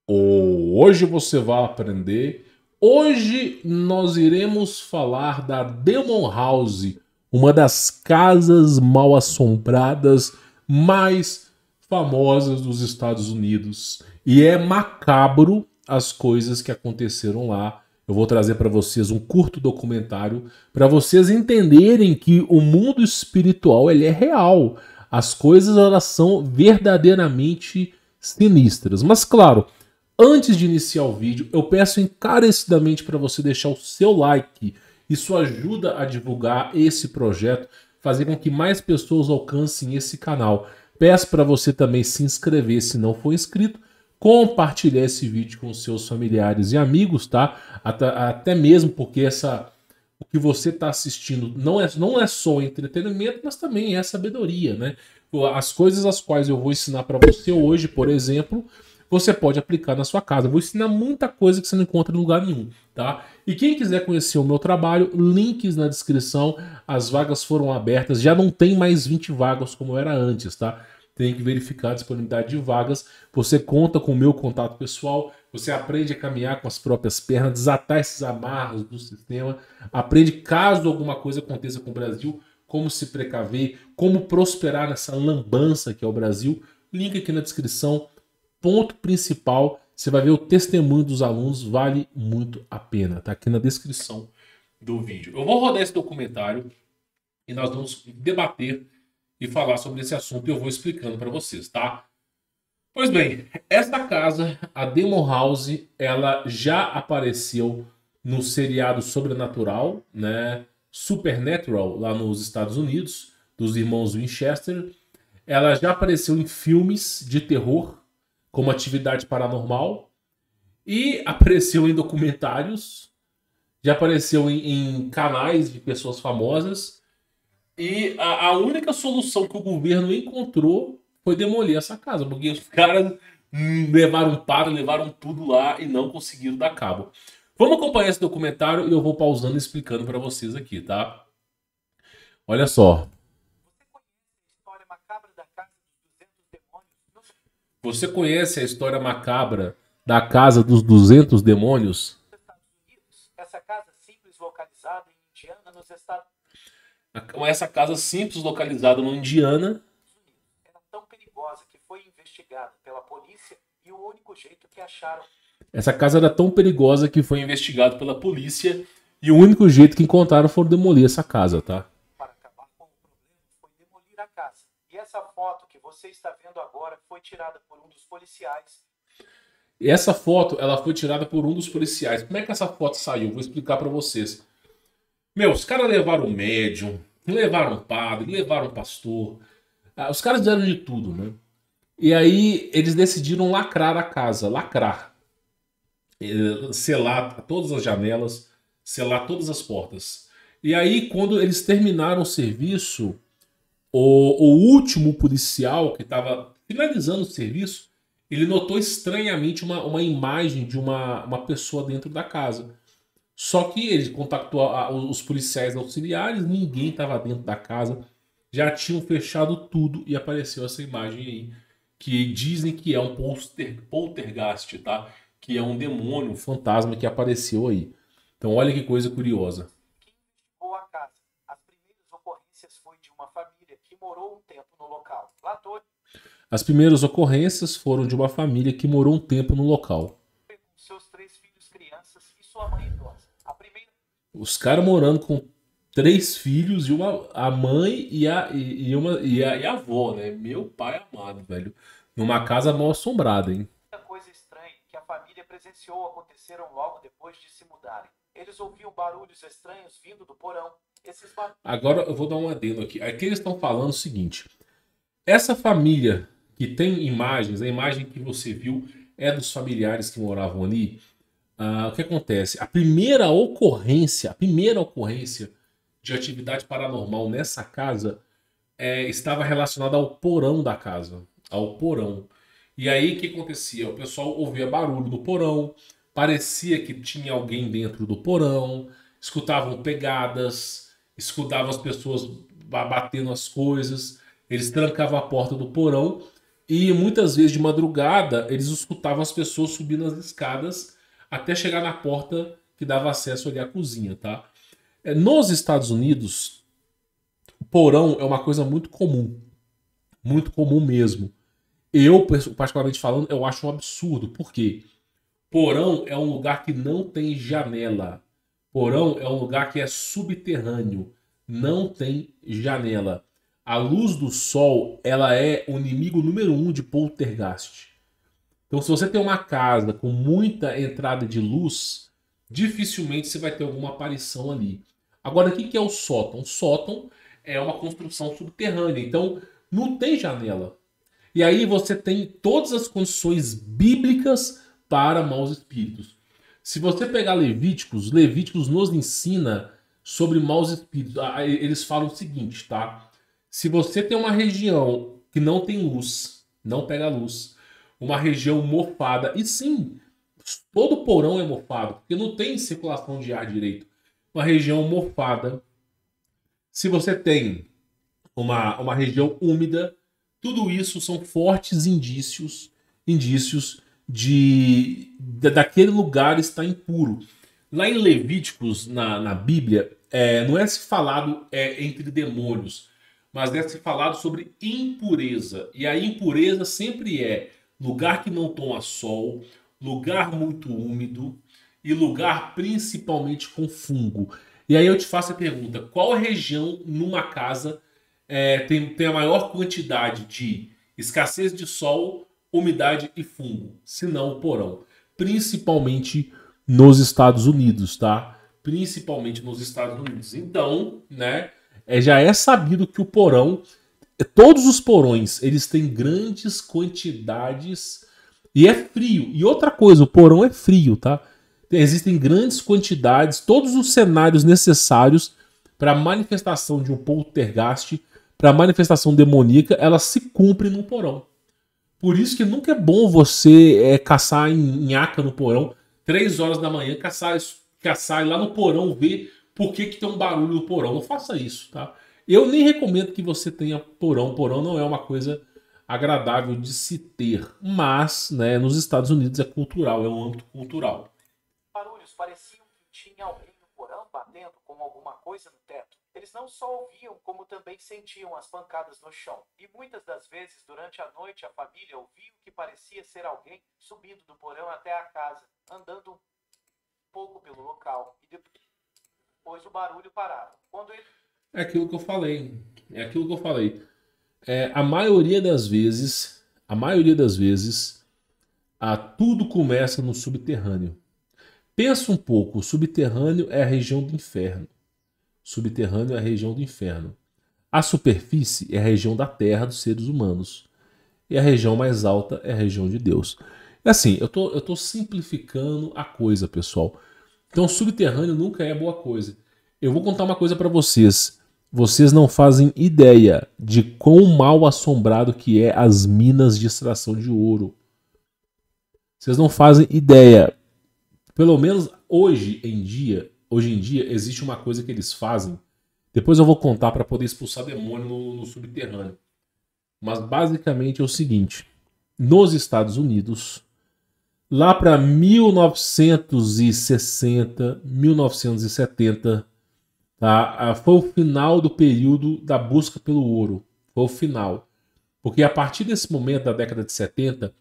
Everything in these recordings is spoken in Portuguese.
Hoje você vai aprender. Hoje nós iremos falar da Demon House, uma das casas mal assombradas mais famosas dos Estados Unidos. E é macabro as coisas que aconteceram lá. Eu vou trazer para vocês um curto documentário para vocês entenderem que o mundo espiritual ele é real. As coisas elas são verdadeiramente sinistras. Mas claro, antes de iniciar o vídeo, eu peço encarecidamente para você deixar o seu like. Isso ajuda a divulgar esse projeto, fazer com que mais pessoas alcancem esse canal. Peço para você também se inscrever se não for inscrito, compartilhar esse vídeo com seus familiares e amigos, tá? Até mesmo porque o que você está assistindo não é só entretenimento, mas também é sabedoria, né? As coisas as quais eu vou ensinar para você hoje, por exemplo, você pode aplicar na sua casa. Eu vou ensinar muita coisa que você não encontra em lugar nenhum, tá? E quem quiser conhecer o meu trabalho, links na descrição. As vagas foram abertas, já não tem mais 20 vagas como era antes, tá? Tem que verificar a disponibilidade de vagas. Você conta com o meu contato pessoal, você aprende a caminhar com as próprias pernas, desatar esses amarros do sistema, aprende caso alguma coisa aconteça com o Brasil, como se precaver, como prosperar nessa lambança que é o Brasil. Link aqui na descrição. Ponto principal, você vai ver o testemunho dos alunos, vale muito a pena. Tá aqui na descrição do vídeo. Eu vou rodar esse documentário e nós vamos debater e falar sobre esse assunto e eu vou explicando para vocês, tá? Pois bem, essa casa, a Demon House, ela já apareceu no seriado Sobrenatural, né? Supernatural, lá nos Estados Unidos, dos irmãos Winchester. Ela já apareceu em filmes de terror, como Atividade Paranormal, e apareceu em documentários, já apareceu em canais de pessoas famosas, e a única solução que o governo encontrou foi demolir essa casa, porque os caras levaram para, levaram tudo lá e não conseguiram dar cabo. Vamos acompanhar esse documentário e eu vou pausando e explicando para vocês aqui, tá? Olha só. Você conhece a história macabra da Casa dos 200 Demônios? Essa casa simples localizada em Indiana, nos Estados Unidos. Essa casa simples localizada no Indiana era tão perigosa que foi investigada pela polícia e o único jeito que acharam. Essa casa era tão perigosa que foi investigado pela polícia e o único jeito que encontraram foi demolir essa casa, tá? Para acabar com o problema foi demolir a casa. E essa foto que você está vendo agora foi tirada por um dos policiais. Essa foto, ela foi tirada por um dos policiais. Como é que essa foto saiu? Vou explicar para vocês. Meu, os caras levaram médium, levaram padre, levaram pastor. Os caras fizeram de tudo, né? E aí eles decidiram lacrar a casa, lacrar. Selar todas as janelas, selar todas as portas. E aí, quando eles terminaram o serviço, o último policial que estava finalizando o serviço, ele notou estranhamente uma imagem de uma pessoa dentro da casa. Só que ele contactou os policiais auxiliares, ninguém estava dentro da casa, já tinham fechado tudo e apareceu essa imagem aí, que dizem que é um poltergeist, tá? Que é um demônio, um fantasma que apareceu aí. Então olha que coisa curiosa. Quem investigou a casa? As primeiras ocorrências foi de uma família que morou um tempo no local. As primeiras ocorrências foram de uma família que morou um tempo no local. Seus 3 filhos crianças e sua mãe idosa. Os caras morando com 3 filhos e a mãe e a avó, né? Meu pai amado, velho. Numa casa mal assombrada, hein? Muita coisa estranha que a família presenciou aconteceram logo depois de se mudarem. Eles ouviam barulhos estranhos vindo do porão. Agora eu vou dar um adendo aqui. Aqui eles estão falando o seguinte. Essa família que tem imagens, a imagem que você viu é dos familiares que moravam ali. O que acontece? A primeira ocorrência de atividade paranormal nessa casa estava relacionada ao porão da casa, ao porão. E aí o que acontecia? O pessoal ouvia barulho no porão, parecia que tinha alguém dentro do porão, escutavam pegadas, escutavam as pessoas batendo as coisas, eles trancavam a porta do porão E muitas vezes de madrugada eles escutavam as pessoas subindo as escadas até chegar na porta que dava acesso ali à cozinha, tá? Nos Estados Unidos, o porão é uma coisa muito comum mesmo. Eu, particularmente falando, eu acho um absurdo. Por quê? Porão é um lugar que não tem janela. Porão é um lugar que é subterrâneo. Não tem janela. A luz do sol, ela é o inimigo número um de poltergeist. Então, se você tem uma casa com muita entrada de luz, dificilmente você vai ter alguma aparição ali. Agora, o que é o sótão? O sótão é uma construção subterrânea. Então, não tem janela. E aí você tem todas as condições bíblicas para maus espíritos. Se você pegar Levíticos, Levíticos nos ensina sobre maus espíritos. Eles falam o seguinte, tá? Se você tem uma região que não tem luz, não pega luz, uma região mofada, e sim, todo porão é mofado, porque não tem circulação de ar direito. Uma região mofada. Se você tem uma região úmida, tudo isso são fortes indícios daquele lugar estar impuro. Lá em Levíticos, na Bíblia, não é se falado entre demônios, mas é se falado sobre impureza. E a impureza sempre é lugar que não toma sol, lugar muito úmido e lugar principalmente com fungo. E aí eu te faço a pergunta: qual região numa casa tem a maior quantidade de escassez de sol, umidade e fungo? Se não o porão. Principalmente nos Estados Unidos, tá? Principalmente nos Estados Unidos. Então, né, já é sabido que o porão, todos os porões, eles têm grandes quantidades e é frio. E outra coisa, o porão é frio, tá? Existem grandes quantidades, todos os cenários necessários para a manifestação de um poltergeist, para a manifestação demoníaca, ela se cumpre no porão. Por isso que nunca é bom você caçar em nhaca no porão, 3 horas da manhã, caçar lá no porão, ver por que tem um barulho no porão. Não faça isso, tá? Eu nem recomendo que você tenha porão. Porão não é uma coisa agradável de se ter. Mas, né, nos Estados Unidos é cultural, é um âmbito cultural. Barulhos pareciam que tinha alguém no porão batendo com alguma coisa no teto. Eles não só ouviam, como também sentiam as pancadas no chão. E muitas das vezes, durante a noite, a família ouvia o que parecia ser alguém subindo do porão até a casa, andando um pouco pelo local. E depois o barulho parava. Quando ele... É aquilo que eu falei. É aquilo que eu falei. A maioria das vezes, tudo começa no subterrâneo. Pensa um pouco, o subterrâneo é a região do inferno. Subterrâneo é a região do inferno. A superfície é a região da terra dos seres humanos. E a região mais alta é a região de Deus. É assim, eu tô simplificando a coisa, pessoal. Então, subterrâneo nunca é boa coisa. Eu vou contar uma coisa para vocês. Vocês não fazem ideia de quão mal assombrado que é as minas de extração de ouro. Vocês não fazem ideia. Pelo menos hoje em dia existe uma coisa que eles fazem. Depois eu vou contar para poder expulsar demônio no subterrâneo. Mas basicamente é o seguinte: nos Estados Unidos, lá para 1960, 1970, tá? Foi o final do período da busca pelo ouro. Foi o final. Porque a partir desse momento, da década de 70,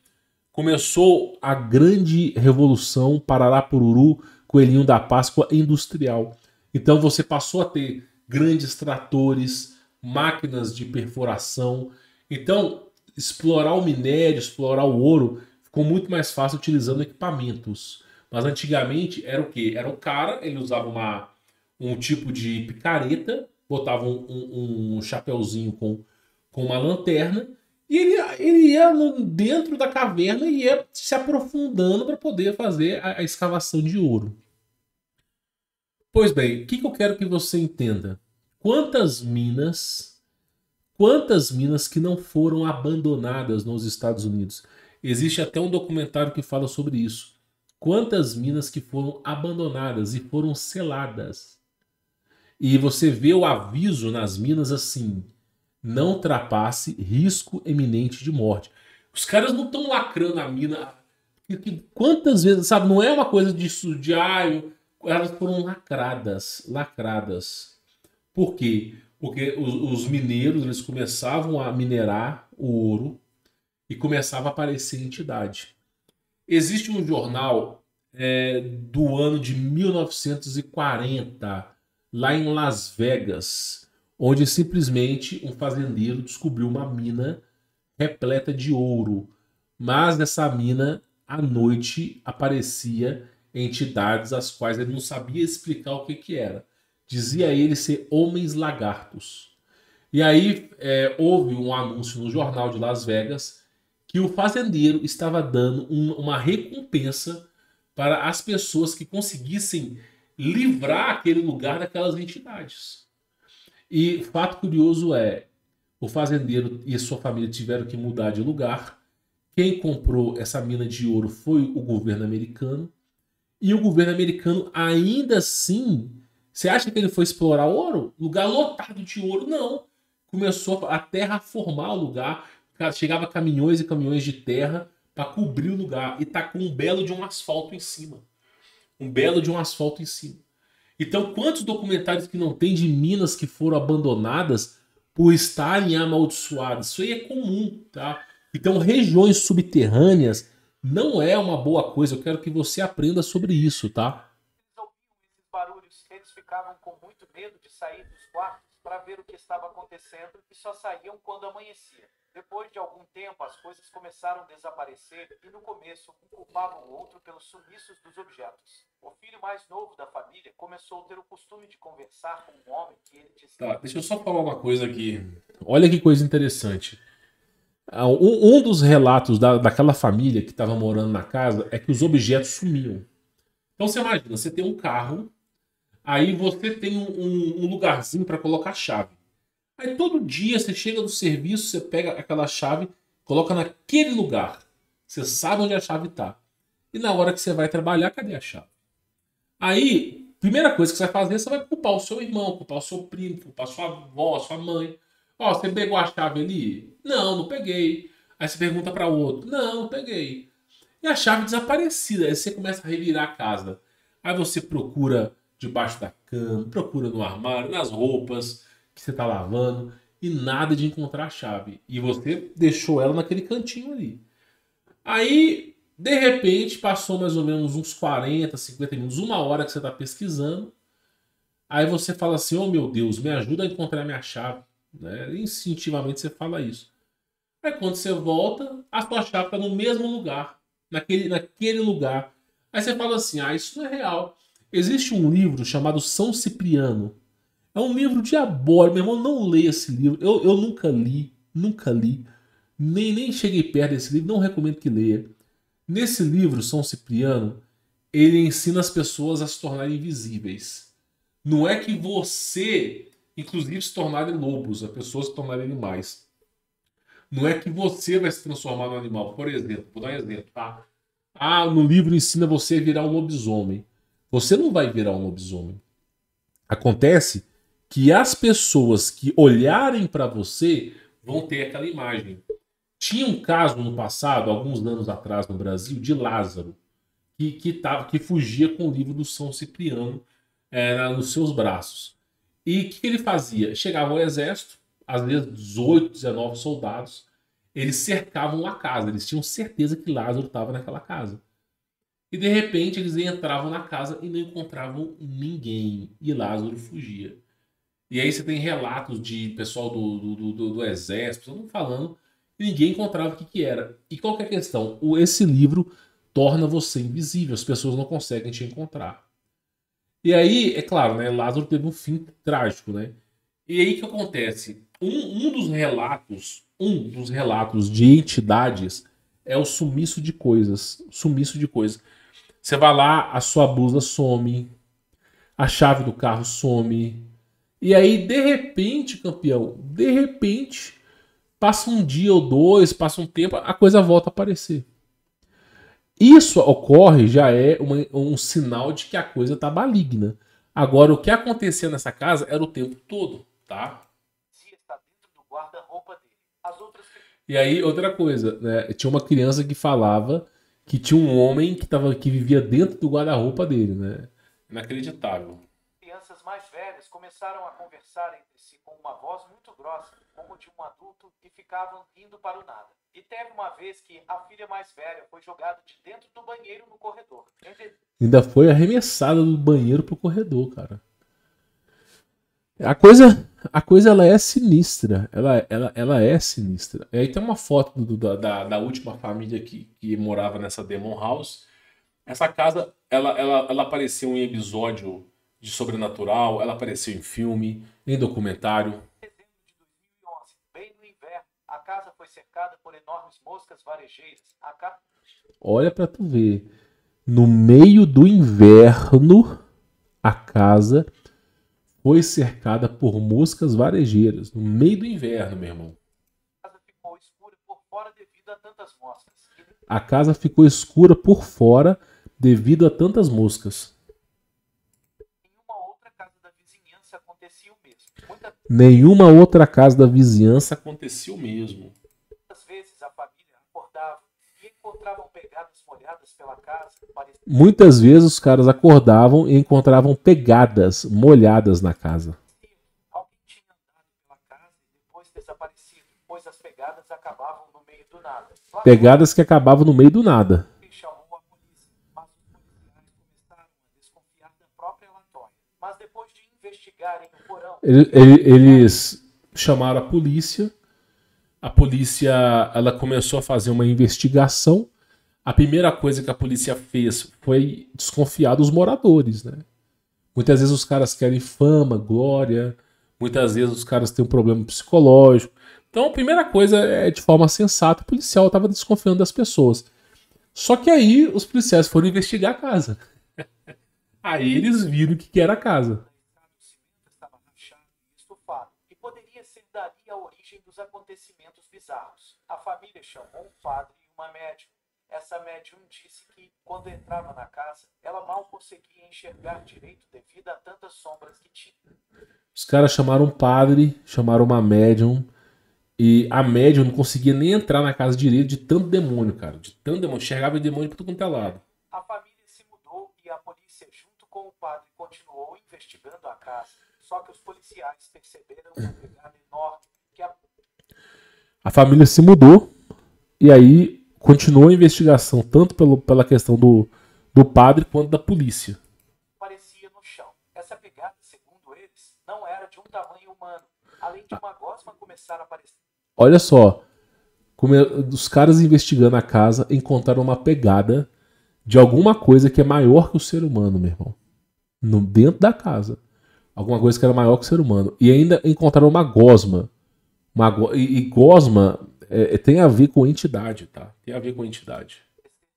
começou a grande revolução Parará Pururu, Coelhinho da Páscoa industrial. Então você passou a ter grandes tratores, máquinas de perfuração. Então, explorar o minério, explorar o ouro, ficou muito mais fácil utilizando equipamentos. Mas antigamente era o quê? Era o cara, ele usava um tipo de picareta, botava um chapeuzinho com uma lanterna, e ele ia dentro da caverna e ia se aprofundando para poder fazer a escavação de ouro. Pois bem, o que eu quero que você entenda? Quantas minas que não foram abandonadas nos Estados Unidos? Existe até um documentário que fala sobre isso. Quantas minas que foram abandonadas e foram seladas? E você vê o aviso nas minas assim: não ultrapasse, risco eminente de morte. Os caras não estão lacrando a mina. Quantas vezes, sabe? Não é uma coisa disso de elas foram lacradas, lacradas. Por quê? Porque os mineiros eles começavam a minerar o ouro e começava a aparecer entidade. Existe um jornal do ano de 1940, lá em Las Vegas, onde simplesmente um fazendeiro descobriu uma mina repleta de ouro. Mas nessa mina, à noite, aparecia entidades as quais ele não sabia explicar o que, que era. Dizia ele ser homens lagartos. E aí houve um anúncio no jornal de Las Vegas que o fazendeiro estava dando uma recompensa para as pessoas que conseguissem livrar aquele lugar daquelas entidades. E fato curioso é, o fazendeiro e sua família tiveram que mudar de lugar. Quem comprou essa mina de ouro foi o governo americano. E o governo americano ainda assim, você acha que ele foi explorar ouro? Lugar lotado de ouro, não. Começou a terraformar o lugar. Chegava caminhões e caminhões de terra para cobrir o lugar. E tá com um belo de um asfalto em cima. Um belo de um asfalto em cima. Então, quantos documentários que não tem de minas que foram abandonadas por estarem amaldiçoadas? Isso aí é comum, tá? Então, regiões subterrâneas não é uma boa coisa. Eu quero que você aprenda sobre isso, tá? Eles ouviam esses barulhos, eles ficavam com muito medo de sair dos quartos para ver o que estava acontecendo e só saíam quando amanhecia. Depois de algum tempo, as coisas começaram a desaparecer e no começo um culpava o outro pelos sumiços dos objetos. O filho mais novo da família começou a ter o costume de conversar com um homem que ele dizia... Tá, deixa eu só falar uma coisa aqui. Olha que coisa interessante. Um dos relatos daquela família que estava morando na casa é que os objetos sumiam. Então você imagina, você tem um carro, aí você tem um lugarzinho para colocar a chave. Aí todo dia você chega do serviço, você pega aquela chave, coloca naquele lugar. Você sabe onde a chave está. E na hora que você vai trabalhar, cadê a chave? Aí, primeira coisa que você vai fazer, você vai culpar o seu irmão, culpar o seu primo, culpar sua avó, sua mãe. Ó, você pegou a chave ali? Não, não peguei. Aí você pergunta para o outro. Não, não peguei. E a chave desaparecida. Aí você começa a revirar a casa. Aí você procura debaixo da cama, procura no armário, nas roupas que você está lavando e nada de encontrar a chave. E você deixou ela naquele cantinho ali. Aí, de repente, passou mais ou menos uns 40, 50 minutos, uma hora que você está pesquisando. Aí você fala assim, oh meu Deus, me ajuda a encontrar minha chave. Né? Instintivamente você fala isso. Aí quando você volta, a sua chave está no mesmo lugar. Naquele lugar. Aí você fala assim, isso não é real. Existe um livro chamado São Cipriano. É um livro diabólico. Meu irmão, não leia esse livro. Eu nunca li. Nunca li. Nem cheguei perto desse livro. Não recomendo que leia. Nesse livro, São Cipriano, ele ensina as pessoas a se tornarem invisíveis. Não é que você, inclusive, se tornarem lobos, as pessoas se tornarem animais. Não é que você vai se transformar no animal. Por exemplo, vou dar um exemplo, tá? No livro ensina você a virar um lobisomem. Você não vai virar um lobisomem. Acontece que as pessoas que olharem para você vão ter aquela imagem. Tinha um caso no passado, alguns anos atrás no Brasil, de Lázaro, que fugia com o livro do São Cipriano nos seus braços. E o que ele fazia? Chegava ao exército, às vezes 18, 19 soldados, eles cercavam a casa, eles tinham certeza que Lázaro estava naquela casa. E de repente eles entravam na casa e não encontravam ninguém. E Lázaro fugia. E aí você tem relatos de pessoal do exército, pessoal falando, e ninguém encontrava o que era. E qual que é a questão? Esse livro torna você invisível, as pessoas não conseguem te encontrar. E aí, é claro, né, Lázaro teve um fim trágico, né? E aí o que acontece? Um dos relatos de entidades é o sumiço de coisas. Sumiço de coisas. Você vai lá, a sua blusa some, a chave do carro some. E aí, de repente, campeão, de repente, passa um dia ou dois, passa um tempo, a coisa volta a aparecer. Isso ocorre, já é um sinal de que a coisa está maligna. Agora, o que acontecia nessa casa era o tempo todo, tá? Está dentro do guarda-roupa dele. As outras... E aí, outra coisa, né? Tinha uma criança que falava que tinha um homem que vivia dentro do guarda-roupa dele, né? Inacreditável. Crianças mais velhas começaram a conversar entre si com uma voz muito grossa, como de um adulto, e ficavam rindo para o nada. E teve uma vez que a filha mais velha foi jogada de dentro do banheiro no corredor. Ainda foi arremessada do banheiro pro corredor, cara. A coisa ela é sinistra. Ela é sinistra. E aí tem uma foto da última família que morava nessa Demon House. Essa casa, ela apareceu em episódio de Sobrenatural, ela apareceu em filme, em documentário. Em dezembro de 2011, bem no inverno, a casa foi cercada por enormes moscas varejeiras. Olha pra tu ver. No meio do inverno, a casa foi cercada por moscas varejeiras. No meio do inverno, meu irmão. A casa ficou escura por fora devido a tantas moscas. A casa ficou escura por fora devido a tantas moscas. Nenhuma outra casa da vizinhança acontecia o mesmo. Nenhuma outra casa da vizinhança acontecia o mesmo. Muitas vezes a família acordava e encontravam pegadas molhadas pela casa. Muitas vezes os caras acordavam e encontravam pegadas molhadas na casa. Alguém tinha andado pela casa e depois desaparecido, pois as pegadas acabavam no meio do nada. Pegadas que acabavam no meio do nada. Chamou a polícia, mas os policiais começaram a desconfiar da própria Latoya. Mas depois de investigarem o porão, Eles chamaram a polícia. A polícia ela começou a fazer uma investigação. A primeira coisa que a polícia fez foi desconfiar dos moradores, né? Muitas vezes os caras querem fama, glória. Muitas vezes os caras têm um problema psicológico. Então a primeira coisa é de forma sensata, o policial estava desconfiando das pessoas. Só que aí os policiais foram investigar a casa. Aí eles viram o que era a casa. o cimento estava rachado e estufado, e poderia ser dali a origem dos acontecimentos bizarros. A família chamou um padre e uma médium. Essa médium disse que, quando entrava na casa, ela mal conseguia enxergar direito devido a tantas sombras que tinha. Os caras chamaram um padre, chamaram uma médium, e a médium não conseguia nem entrar na casa direito de tanto demônio, cara. De tanto demônio. Enxergava demônio por tudo quanto é lado. A família se mudou e a polícia, junto com o padre, continuou investigando a casa. Só que os policiais perceberam uma pegada enorme que A família se mudou e aí continuou a investigação, tanto pela questão do padre quanto da polícia. aparecia no chão. Essa pegada, segundo eles, não era de um tamanho humano. Além de uma gosma começar a aparecer. Olha só, os caras investigando a casa encontraram uma pegada de alguma coisa que é maior que o ser humano, meu irmão. Dentro da casa. Alguma coisa que era maior que o ser humano. E ainda encontraram uma gosma. E gosma tem a ver com entidade, tá? Tem a ver com entidade.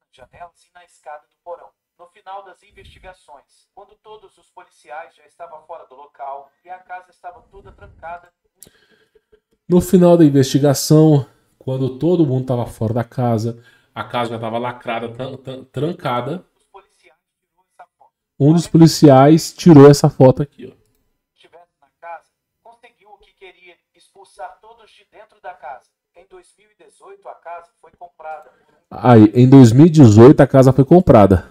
Nas janelas e na escada do porão. No final das investigações, quando todos os policiais já estavam fora do local e a casa estava toda trancada, No final da investigação, quando todo mundo estava fora da casa, a casa já estava lacrada, trancada, os policiais tirou essa foto. um dos policiais tirou essa foto aqui, ó. Estivesse na casa, conseguiu o que queria, expulsar todos de dentro da casa. Em 2018, a casa foi comprada Aí, em 2018, a casa foi comprada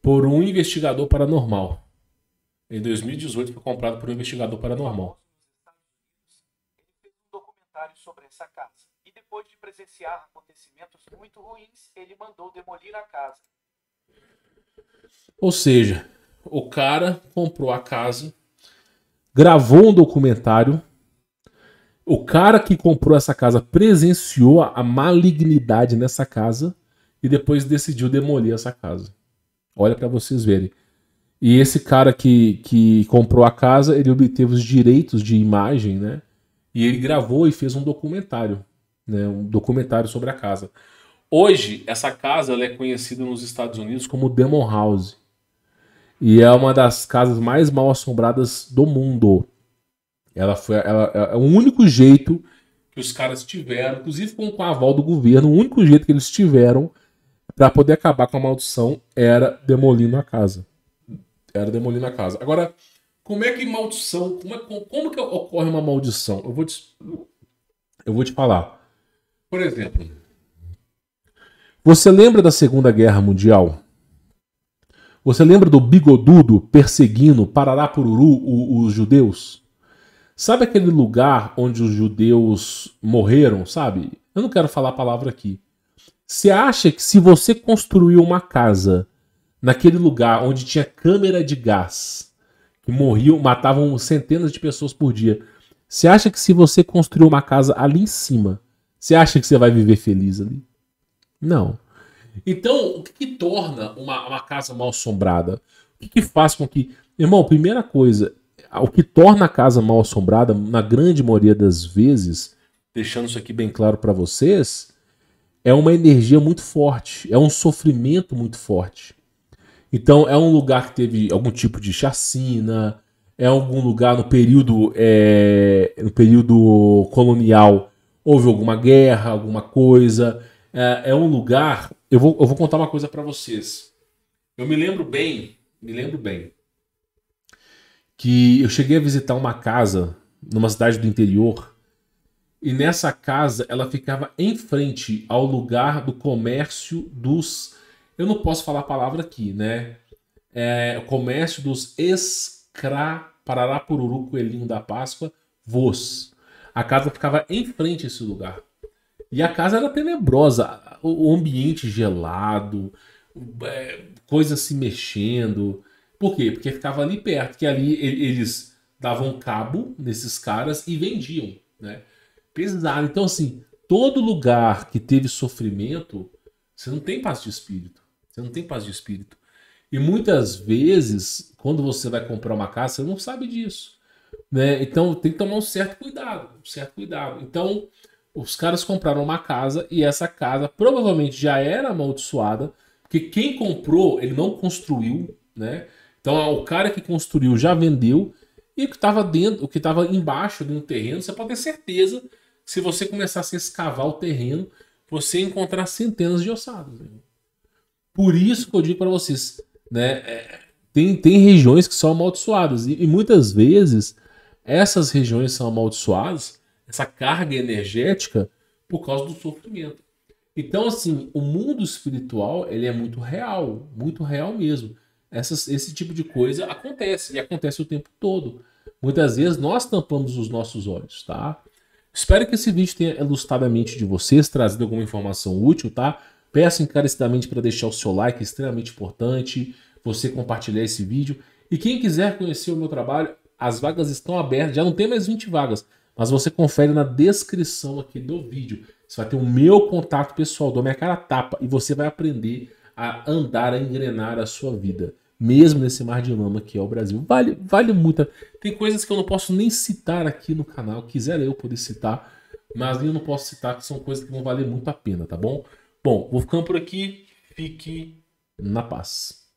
por um investigador paranormal. Em 2018 foi comprado por um investigador paranormal. Ele fez um documentário sobre essa casa. E depois de presenciar acontecimentos muito ruins, ele mandou demolir a casa. Ou seja, o cara comprou a casa, gravou um documentário. O cara que comprou essa casa presenciou a malignidade nessa casa e depois decidiu demolir essa casa. Olha pra vocês verem. E esse cara que comprou a casa, ele obteve os direitos de imagem, né? E ele gravou e fez um documentário, né? Um documentário sobre a casa. Hoje, essa casa ela é conhecida nos Estados Unidos como Demon House. E é uma das casas mais mal assombradas do mundo. Ela é o único jeito que os caras tiveram, inclusive com a aval do governo, o único jeito que eles tiveram para poder acabar com a maldição era demolindo a casa. Era demolindo a casa. Agora, como é que maldição, como que ocorre uma maldição? eu vou te falar. Por exemplo, você lembra da Segunda Guerra Mundial? Você lembra do Bigodudo perseguindo Parará-Pururu os judeus? Sabe aquele lugar onde os judeus morreram, sabe? Eu não quero falar a palavra aqui. Você acha que se você construiu uma casa naquele lugar onde tinha câmera de gás, que morriam, matavam centenas de pessoas por dia, você acha que se você construiu uma casa ali em cima, você acha que você vai viver feliz ali? Não. Então, o que torna uma casa mal assombrada? O que faz com que... Irmão, primeira coisa, o que torna a casa mal assombrada, na grande maioria das vezes, deixando isso aqui bem claro para vocês, é uma energia muito forte, é um sofrimento muito forte. Então, é um lugar que teve algum tipo de chacina, é algum lugar no período colonial, houve alguma guerra, alguma coisa. É um lugar... Eu vou contar uma coisa para vocês. Eu me lembro bem, que eu cheguei a visitar uma casa numa cidade do interior, e nessa casa ela ficava em frente ao lugar do comércio dos... Eu não posso falar a palavra aqui, né? O comércio dos Parará-Pururu, Coelhinho da Páscoa, Vos. A casa ficava em frente a esse lugar. E a casa era tenebrosa, o ambiente gelado, coisas se mexendo. Por quê? Porque ficava ali perto, que ali eles davam cabo nesses caras e vendiam, né? Pesado. Então, assim, todo lugar que teve sofrimento, você não tem paz de espírito. Você não tem paz de espírito. E muitas vezes, quando você vai comprar uma casa, você não sabe disso, né? Então, tem que tomar um certo cuidado, Então, os caras compraram uma casa e essa casa provavelmente já era amaldiçoada, porque quem comprou, ele não construiu, né? Então, o cara que construiu já vendeu, e o que estava dentro, o que estava embaixo de um terreno, você pode ter certeza que se você começasse a escavar o terreno, você ia encontrar centenas de ossadas, né? Por isso que eu digo para vocês, né? Tem regiões que são amaldiçoadas, e muitas vezes essas regiões são amaldiçoadas, essa carga energética, por causa do sofrimento. Então, assim, o mundo espiritual, ele é muito real mesmo. Esse tipo de coisa acontece, e acontece o tempo todo. Muitas vezes nós tampamos os nossos olhos, tá? Espero que esse vídeo tenha elucidado a mente de vocês, trazido alguma informação útil, tá? Peço encarecidamente para deixar o seu like, é extremamente importante, você compartilhar esse vídeo. E quem quiser conhecer o meu trabalho, as vagas estão abertas, já não tem mais 20 vagas, mas você confere na descrição aqui do vídeo. Você vai ter o meu contato pessoal, dou minha cara a tapa, e você vai aprender a andar, a engrenar a sua vida, mesmo nesse mar de lama que é o Brasil. Vale muito. Tem coisas que eu não posso nem citar aqui no canal, quisera eu poder citar, mas eu não posso citar, que são coisas que vão valer muito a pena, tá bom? Bom, vou ficando por aqui, fique na paz.